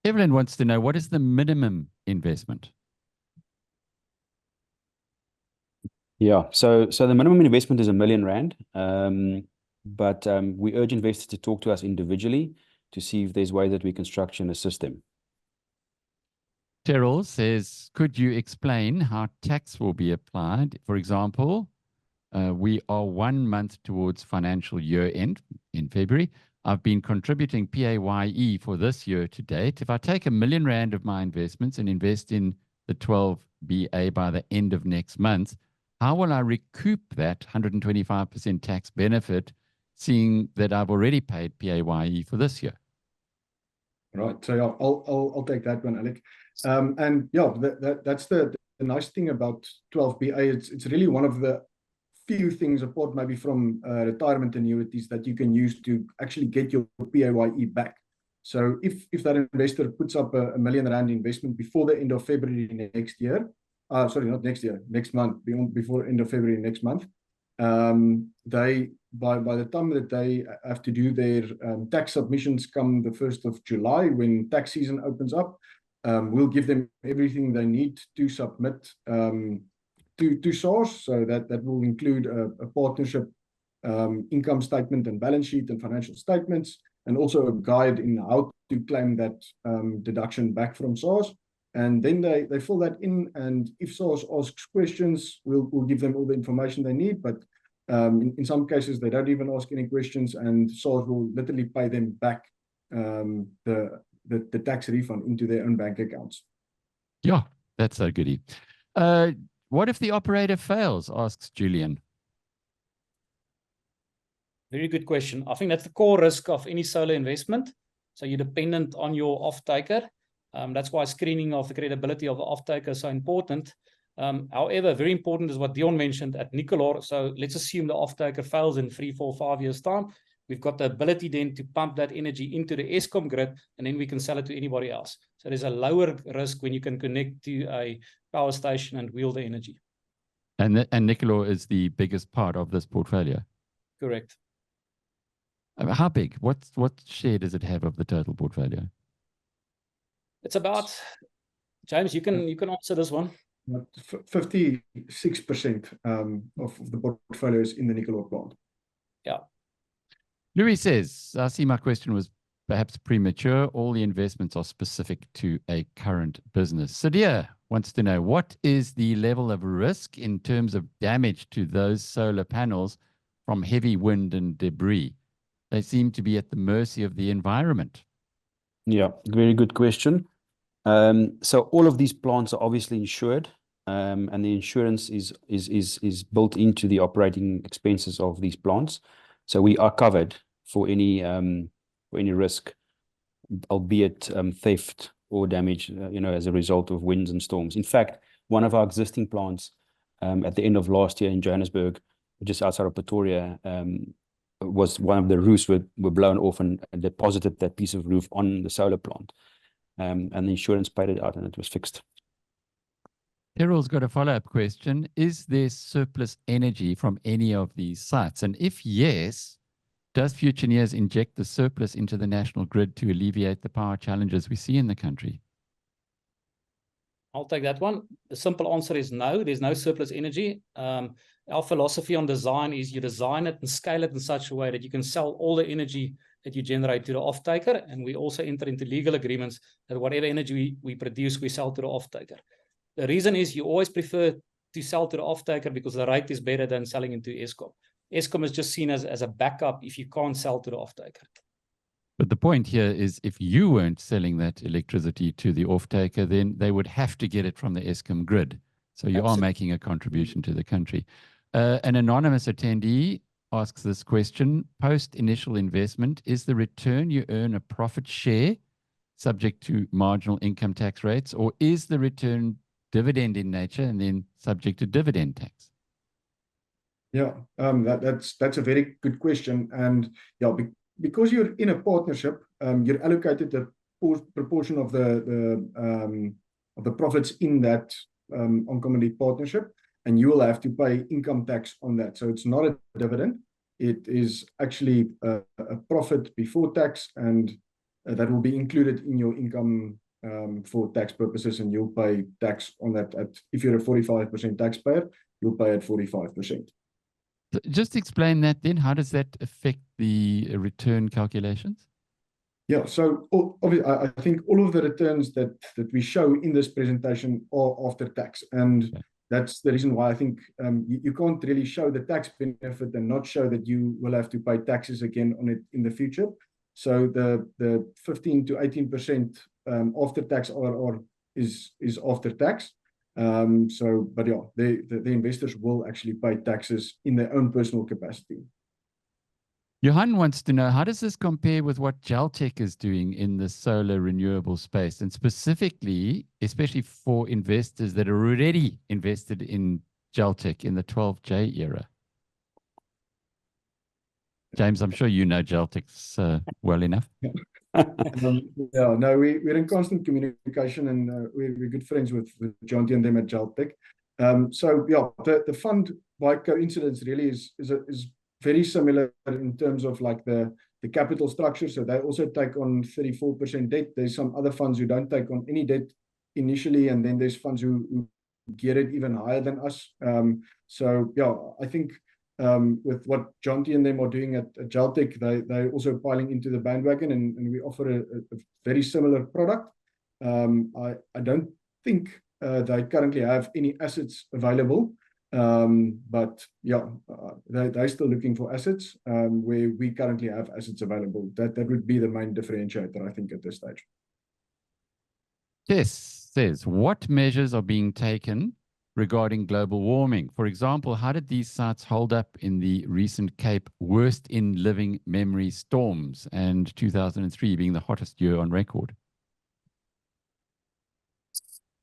Evelyn wants to know, what is the minimum investment? Yeah, so the minimum investment is R1 million, but we urge investors to talk to us individually to see if there's ways that we can structure and assist them. Terrell says, could you explain how tax will be applied? For example, we are 1 month towards financial year end in February. I've been contributing PAYE for this year to date. If I take R1 million of my investments and invest in the 12BA by the end of next month, how will I recoup that 125% tax benefit, seeing that I've already paid PAYE for this year? Right. So yeah, I'll take that one, Alec. And yeah, that's the nice thing about 12BA. It's really one of the few things apart maybe from retirement annuities that you can use to actually get your PAYE back. So if that investor puts up a R1 million investment before the end of February next year, sorry, not next year, next month, before end of February next month, they by the time that they have to do their tax submissions come the 1st of July, when tax season opens up, we'll give them everything they need to submit to SARS. So that will include a partnership income statement and balance sheet and financial statements, and also a guide in how to claim that deduction back from SARS. And then they fill that in, and if SARS asks questions, we'll give them all the information they need. But in some cases, they don't even ask any questions, and SARS will literally pay them back the tax refund into their own bank accounts. Yeah, that's a goodie. What if the operator fails, asks Julian. Very good question. I think that's the core risk of any solar investment. So you're dependent on your off-taker. That's why screening of the credibility of the off-taker is so important. However, very important is what Deon mentioned at Nicolor. So let's assume the off-taker fails in 3, 4, 5 years' time. We've got the ability then to pump that energy into the Eskom grid, and then we can sell it to anybody else. So there's a lower risk when you can connect to a power station and wheel the energy. And Nicolor is the biggest part of this portfolio? Correct. How big? What share does it have of the total portfolio? It's about, James, you can answer this one. 56% of the portfolio is in the Nicolor plant. Yeah. Louis says, I see my question was perhaps premature. All the investments are specific to a current business. So dear, wants to know, what is the level of risk in terms of damage to those solar panels from heavy wind and debris? They seem to be at the mercy of the environment. Yeah, very good question. So all of these plants are obviously insured, and the insurance is built into the operating expenses of these plants. So we are covered for any risk, albeit theft or damage, as a result of winds and storms. In fact, one of our existing plants at the end of last year in Johannesburg, just outside of Pretoria, was one of the roofs were blown off and deposited that piece of roof on the solar plant. And the insurance paid it out and it was fixed. Terrell's got a follow-up question. Is there surplus energy from any of these sites? And if yes, does Futureneers inject the surplus into the national grid to alleviate the power challenges we see in the country? I'll take that one. The simple answer is no, there's no surplus energy. Our philosophy on design is you design it and scale it in such a way that you can sell all the energy that you generate to the off-taker. And we also enter into legal agreements that whatever energy we produce, we sell to the off-taker. The reason is you always prefer to sell to the off-taker because the rate is better than selling into Eskom. Eskom is just seen as a backup if you can't sell to the off-taker. But the point here is if you weren't selling that electricity to the off-taker, then they would have to get it from the Eskom grid. So you are making a contribution to the country. An anonymous attendee asks this question. Post initial investment, is the return you earn a profit share subject to marginal income tax rates, or is the return dividend in nature and then subject to dividend tax? Yeah, that's a very good question. And yeah, because you're in a partnership, you're allocated a proportion of the profits in that En Commandite Partnership, and you will have to pay income tax on that. So it's not a dividend. It is actually a profit before tax, and that will be included in your income for tax purposes, and you'll pay tax on that. If you're a 45% taxpayer, you'll pay at 45%. Just explain that then. How does that affect the return calculations? Yeah, so obviously, I think all of the returns that we show in this presentation are after tax. And that's the reason why I think you can't really show the tax benefit and not show that you will have to pay taxes again on it in the future. So the 15 to 18% after tax IRR is after tax. But yeah, the investors will actually pay taxes in their own personal capacity. Johan wants to know, how does this compare with what Geltec is doing in the solar renewable space, and specifically, especially for investors that are already invested in Geltec in the 12J era? James, I'm sure you know Geltec well enough. Yeah, no, we're in constant communication, and we're good friends with Jonty and them at Geltec. So yeah, the fund by coincidence really is very similar in terms of like the capital structure. So they also take on 34% debt. There's some other funds who don't take on any debt initially, and then there's funds who get it even higher than us. So yeah, I think with what Jonty and them are doing at Geltec, they're also piling into the bandwagon, and we offer a very similar product. I don't think they currently have any assets available. But yeah, they're still looking for assets where we currently have assets available. That would be the main differentiator, I think, at this stage. Yes, says, what measures are being taken regarding global warming? For example, how did these sites hold up in the recent Cape worst in living memory storms, and 2003 being the hottest year on record?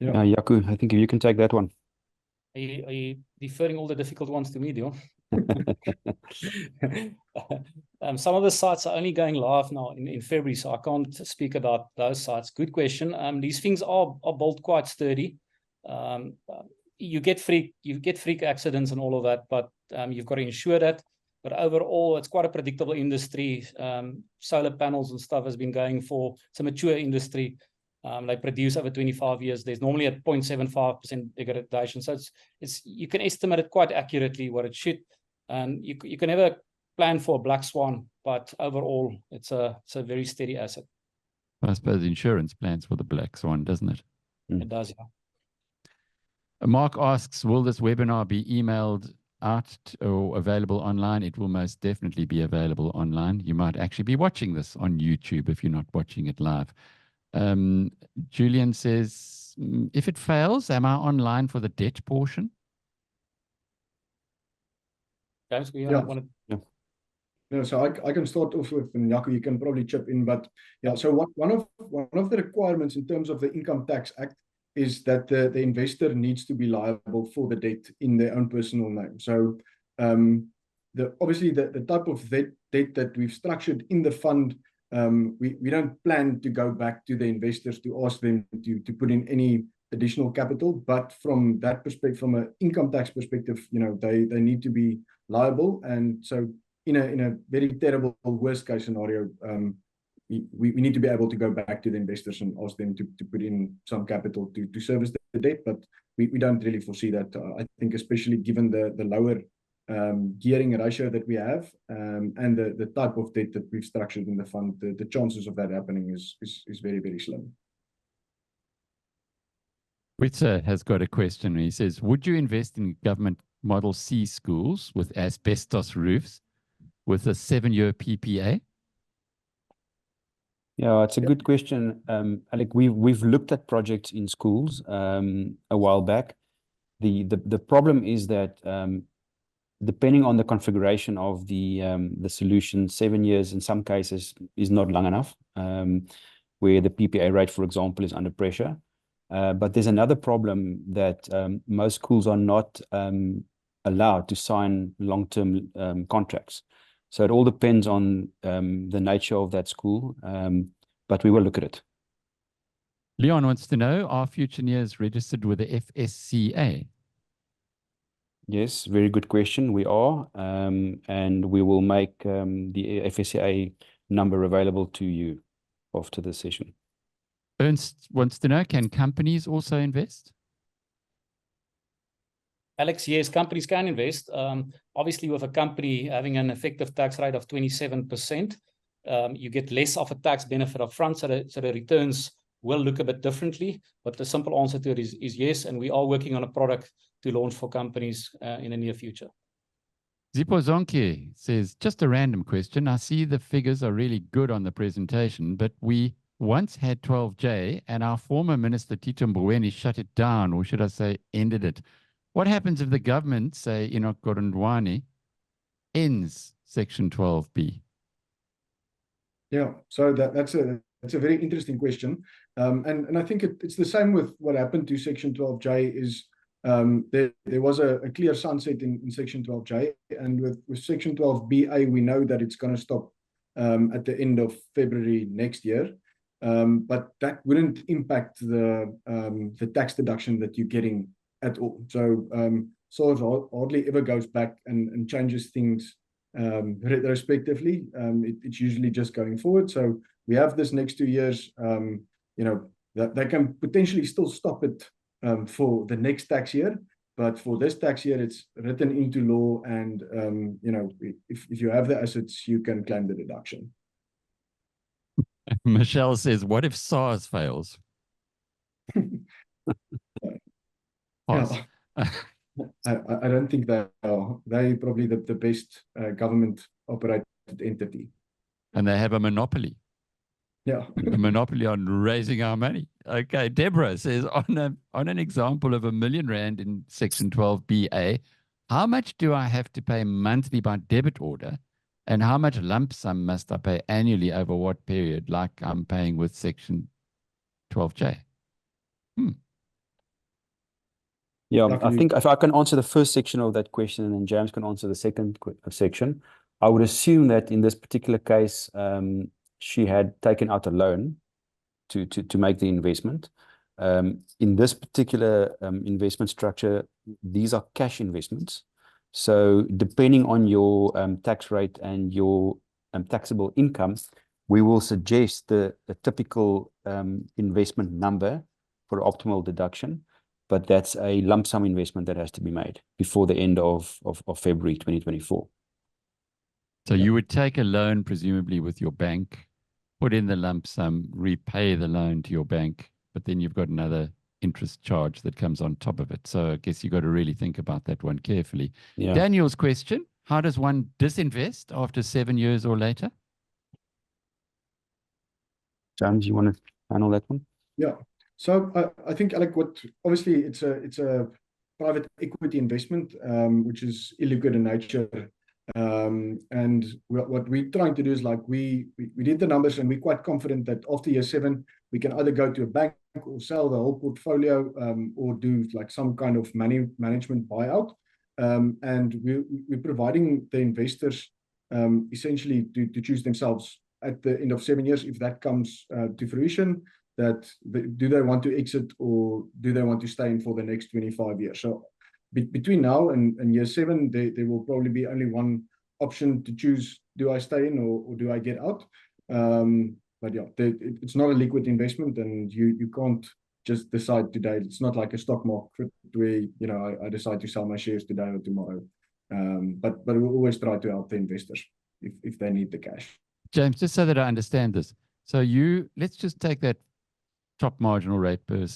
Yeah, Jaco, I think if you can take that one. Are you deferring all the difficult ones to me, Deon? Some of the sites are only going live now in February, so I can't speak about those sites. Good question. These things are built quite sturdy. You get freak accidents and all of that, but you've got to ensure that. But overall, it's quite a predictable industry. Solar panels and stuff has been going for, it's a mature industry. They produce over 25 years. There's normally a 0.75% degradation. So it's you can estimate it quite accurately what it should. And you can never plan for a black swan, but overall, it's a very steady asset. I suppose insurance plans for the black swan, doesn't it? It does, yeah. Mark asks, will this webinar be emailed out or available online? It will most definitely be available online. You might actually be watching this on YouTube if you're not watching it live. Julian says, if it fails, am I online for the debt portion? James, Yeah, so I can start off with, and Jaco, you can probably chip in, but yeah, so one of the requirements in terms of the Income Tax Act is that the investor needs to be liable for the debt in their own personal name. So obviously the type of debt that we've structured in the fund, we don't plan to go back to the investors to ask them to put in any additional capital, but from that perspective, from an income tax perspective, they need to be liable. And so in a very terrible worst case scenario, we need to be able to go back to the investors and ask them to put in some capital to service the debt, but we don't really foresee that. I think especially given the lower gearing ratio that we have, and the type of debt that we've structured in the fund, the chances of that happening is very, very slim. Witzer has got a question. He says, would you invest in government Model C schools with asbestos roofs with a 7-year PPA? Yeah, it's a good question, Alec. We've looked at projects in schools a while back. The problem is that depending on the configuration of the solution, 7 years in some cases is not long enough, where the PPA rate, for example, is under pressure. But there's another problem that most schools are not allowed to sign long-term contracts. So it all depends on the nature of that school, but we will look at it. Leon wants to know, are Futureneers registered with the FSCA? Yes, very good question. We are, and we will make the FSCA number available to you after the session. Ernst wants to know, can companies also invest? Alex, yes, companies can invest. Obviously, with a company having an effective tax rate of 27%, you get less of a tax benefit up front, so the returns will look a bit differently. But the simple answer to it is yes, and we are working on a product to launch for companies in the near future. Zipo Zonke says, just a random question. I see the figures are really good on the presentation, but we once had 12J, and our former minister, Tito Mboweni, shut it down, or should I say, ended it. What happens if the government, say, Enoch Godongwana, ends Section 12B? Yeah, so that's a very interesting question. And I think it's the same with what happened to Section 12J is there was a clear sunset in Section 12J, and with Section 12BA, we know that it's going to stop at the end of February next year. But that wouldn't impact the tax deduction that you're getting at all. So SARS hardly ever goes back and changes things retrospectively. It's usually just going forward. So we have this next 2 years, that they can potentially still stop it for the next tax year. But for this tax year, it's written into law, and if you have the assets, you can claim the deduction. Michelle says, what if SARS fails? Yeah. I don't think that they're probably the best government operated entity. And they have a monopoly. Yeah. A monopoly on raising our money. Okay, Deborah says, on an example of R1 million in Section 12BA, how much do I have to pay monthly by debit order? And how much lump sum must I pay annually over what period, like I'm paying with Section 12J? Yeah, I think if I can answer the first section of that question, and then James can answer the second section, I would assume that in this particular case, she had taken out a loan to make the investment. In this particular investment structure, these are cash investments. So depending on your tax rate and your taxable income, we will suggest the typical investment number for optimal deduction, but that's a lump sum investment that has to be made before the end of February 2024. So you would take a loan, presumably with your bank, put in the lump sum, repay the loan to your bank, but then you've got another interest charge that comes on top of it. So I guess you got to really think about that one carefully. Yeah. Daniel's question, how does one disinvest after 7 years or later? James, you want to handle that one? Yeah. So I think, Alec, obviously it's a private equity investment, which is illiquid in nature. And what we're trying to do is, like, we did the numbers, and we're quite confident that after year 7, we can either go to a bank or sell the whole portfolio, or do like some kind of management buyout. And we're providing the investors essentially to choose themselves at the end of 7 years, if that comes to fruition, that do they want to exit, or do they want to stay in for the next 25 years. So between now and year 7, there will probably be only one option to choose: do I stay in, or do I get out? But yeah, it's not a liquid investment, and you can't just decide today. It's not like a stock market where, you know, I decide to sell my shares today or tomorrow. But we'll always try to help the investors if they need the cash. James, just so that I understand this. So let's just take that top marginal rate per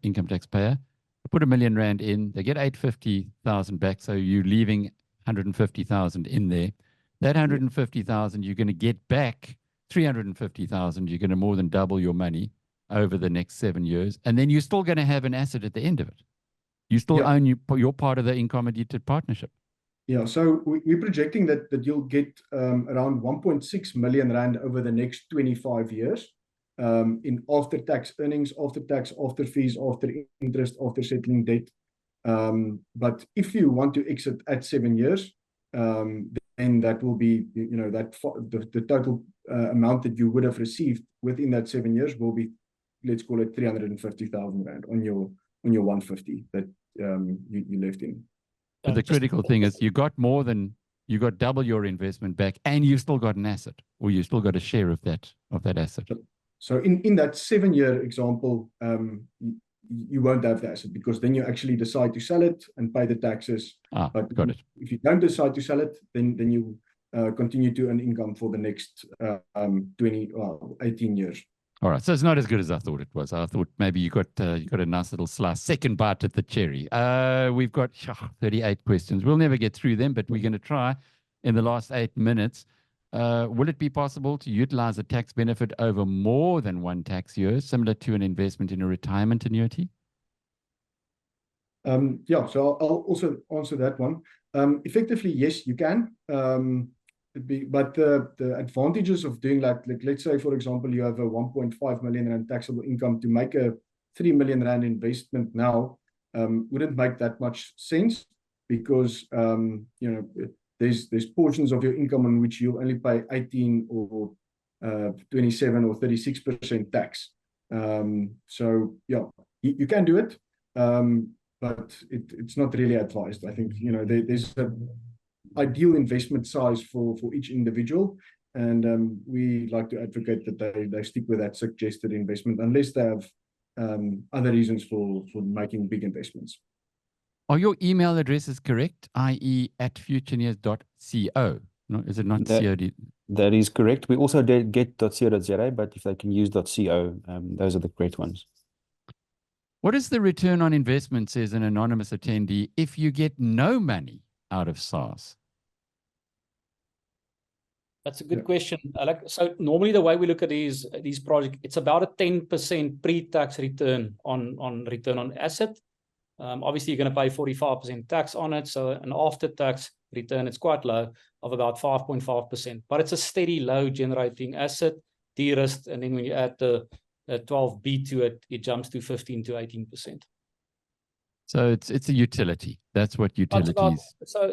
income tax payer, put R1 million in, they get 850,000 back. So you're leaving 150,000 in there. That 150,000, you're going to get back 350,000. You're going to more than double your money over the next 7 years. And then you're still going to have an asset at the end of it. You still own your part of the En Commandite Partnership. Yeah, so we're projecting that you'll get around 1.6 million rand over the next 25 years in after-tax earnings, after tax, after fees, after interest, after settling debt. But if you want to exit at 7 years, then that will be, you know, that the total amount that you would have received within that 7 years will be, let's call it 350,000 rand on your 150 that you left in. But the critical thing is you got double your investment back, and you still got an asset, or you still got a share of that asset. So in that 7-year example, you won't have the asset, because then you actually decide to sell it and pay the taxes. But got it. If you don't decide to sell it, then you continue to earn income for the next 18 years. All right, so it's not as good as I thought it was. I thought maybe you got a nice little slice, second bite at the cherry. We've got 38 questions. We'll never get through them, but we're going to try in the last 8 minutes. Will it be possible to utilize a tax benefit over more than one tax year, similar to an investment in a retirement annuity? Yeah, so I'll also answer that one. Effectively, yes, you can. But the advantages of doing that, like let's say, for example, you have a 1.5 million rand taxable income, to make a 3 million rand investment now wouldn't make that much sense, because you know, there's portions of your income on which you'll only pay 18 or 27 or 36% tax. So yeah, you can do it, but it's not really advised. I think, you know, there's a ideal investment size for each individual, and we like to advocate that they stick with that suggested investment, unless they have other reasons for making big investments. Are your email addresses correct, i.e. at futureneers.co? No, is it not COD? That is correct. We also did get .co.za, but if they can use .co, those are the correct ones. What is the return on investment, says an anonymous attendee, if you get no money out of SARS? That's a good question, Alec. So normally the way we look at these projects, it's about a 10% pre-tax return on return on asset. Obviously, you're going to pay 45% tax on it. So an after-tax return, it's quite low, of about 5.5%. But it's a steady, low-generating asset, de-risked. And then when you add the 12B to it, it jumps to 15 to 18%. So it's a utility. That's what utilities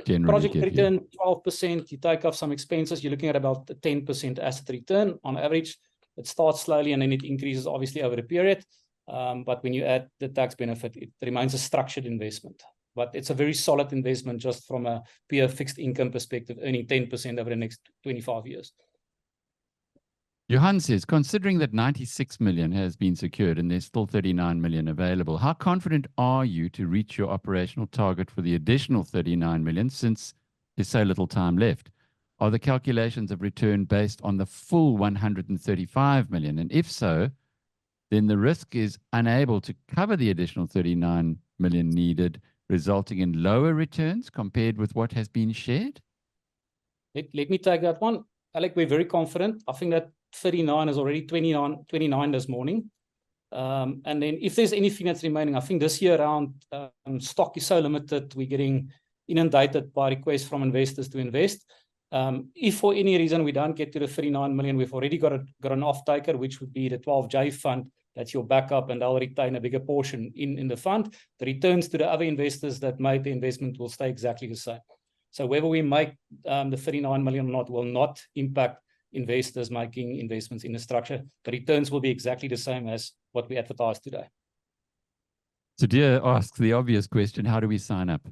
generally project give return, you. 12%. You take off some expenses, you're looking at about a 10% asset return on average. It starts slowly and then it increases obviously over a period. But when you add the tax benefit, it remains a structured investment. But it's a very solid investment just from a pure fixed income perspective, earning 10% over the next 25 years. Johan says, considering that 96 million has been secured and there's still 39 million available, how confident are you to reach your operational target for the additional 39 million, since there's so little time left? Are the calculations of return based on the full 135 million? And if so, then the risk is unable to cover the additional 39 million needed, resulting in lower returns compared with what has been shared? Let me take that one. Alec, we're very confident. I think that 39 is already 29 this morning. And then if there's anything that's remaining, I think this year around stock is so limited, we're getting inundated by requests from investors to invest. If for any reason we don't get to the 39 million, we've already got an off-taker, which would be the 12J fund. That's your backup, and they'll retain a bigger portion in the fund. The returns to the other investors that made the investment will stay exactly the same. So whether we make the 39 million or not will not impact investors making investments in the structure. The returns will be exactly the same as what we advertised today. So Deon asks the obvious question, how do we sign up?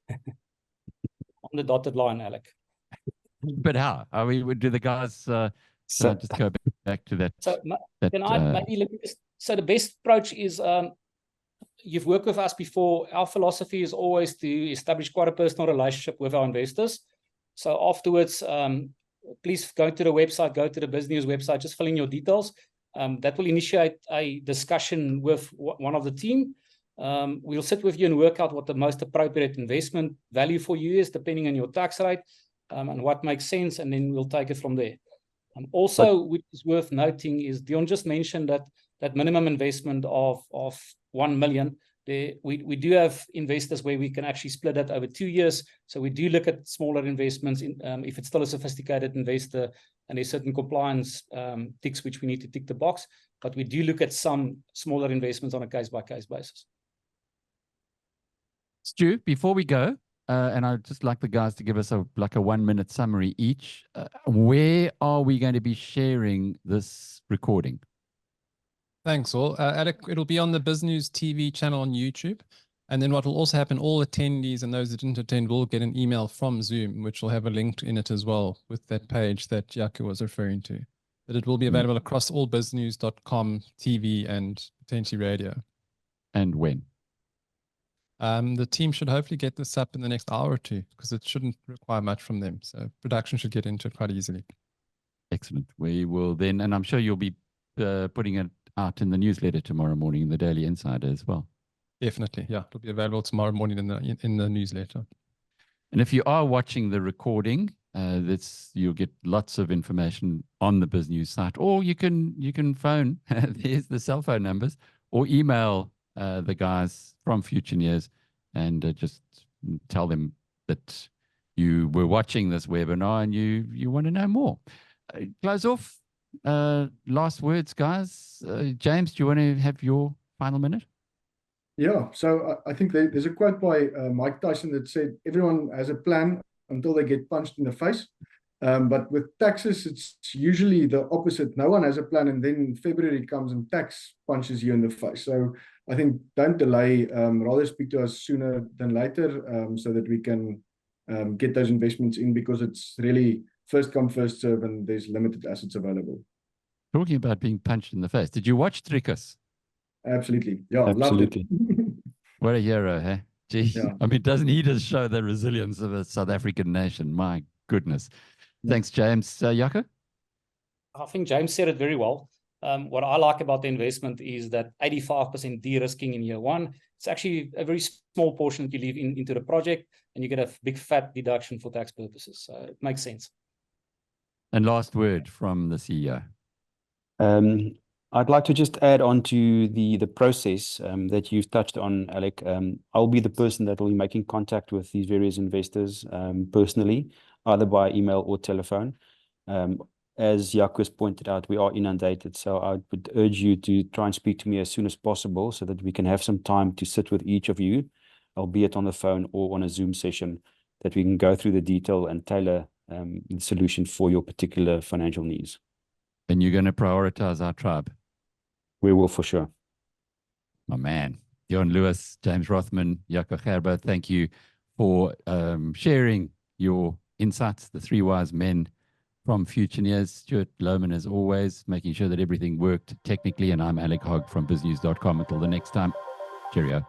On the dotted line, Alec. But how? I mean, do the guys just go back to that? So so the best approach is, you've worked with us before. Our philosophy is always to establish quite a personal relationship with our investors. So afterwards, please go to the website, go to the business website, just fill in your details. That will initiate a discussion with one of the team. We'll sit with you and work out what the most appropriate investment value for you is, depending on your tax rate and what makes sense, and then we'll take it from there. Also, which is worth noting, is Deon just mentioned that minimum investment of 1 million. We do have investors where we can actually split that over 2 years. So we do look at smaller investments if it's still a sophisticated investor and there's certain compliance ticks which we need to tick the box. But we do look at some smaller investments on a case-by-case basis. Stu, before we go, and I'd just like the guys to give us a 1-minute summary each. Where are we going to be sharing this recording? Thanks, all. Alec, it'll be on the BizNews TV channel on YouTube. And then what will also happen, all attendees and those that didn't attend will get an email from Zoom, which will have a link in it as well with that page that Jaco was referring to. But it will be available across all biznews.com, TV, and potentially radio. And when? The team should hopefully get this up in the next hour or two, because it shouldn't require much from them. So production should get into it quite easily. Excellent. We will then, and I'm sure you'll be putting it out in the newsletter tomorrow morning in the Daily Insider as well. Definitely, yeah. It'll be available tomorrow morning in the newsletter. And if you are watching the recording, you'll get lots of information on the BizNews site, or you can phone. There's the cell phone numbers, or email the guys from Futureneers and just tell them that you were watching this webinar and you want to know more. Close off. Last words, guys. James, do you want to have your final minute? Yeah, so I think there's a quote by Mike Tyson that said, everyone has a plan until they get punched in the face. But with taxes, it's usually the opposite. No one has a plan, and then February comes and tax punches you in the face. So I think don't delay, rather speak to us sooner than later, so that we can get those investments in, because it's really first come, first serve, and there's limited assets available. Talking about being punched in the face, did you watch Trikus? Absolutely. Yeah, absolutely. What a hero, huh? Gee, Yeah. I mean, doesn't he just show the resilience of a South African nation? My goodness. Thanks, James. Jaco? I think James said it very well. What I like about the investment is that 85% de-risking in year one. It's actually a very small portion that you leave into the project, and you get a big fat deduction for tax purposes. So it makes sense. And last word from the CEO. I'd like to just add on to the process that you've touched on, Alec. I'll be the person that will be making contact with these various investors personally, either by email or telephone. As Jaco has pointed out, we are inundated, so I would urge you to try and speak to me as soon as possible so that we can have some time to sit with each of you, albeit on the phone or on a Zoom session, that we can go through the detail and tailor the solution for your particular financial needs. And you're going to prioritize our tribe? We will, for sure. My man. Deon Lewis, James Rothmann, Jaco Gerber, thank you for sharing your insights, the three wise men from Futureneers. Stuart Lohman, as always, making sure that everything worked technically. And I'm Alec Hogg from biznews.com. Until the next time, cheerio.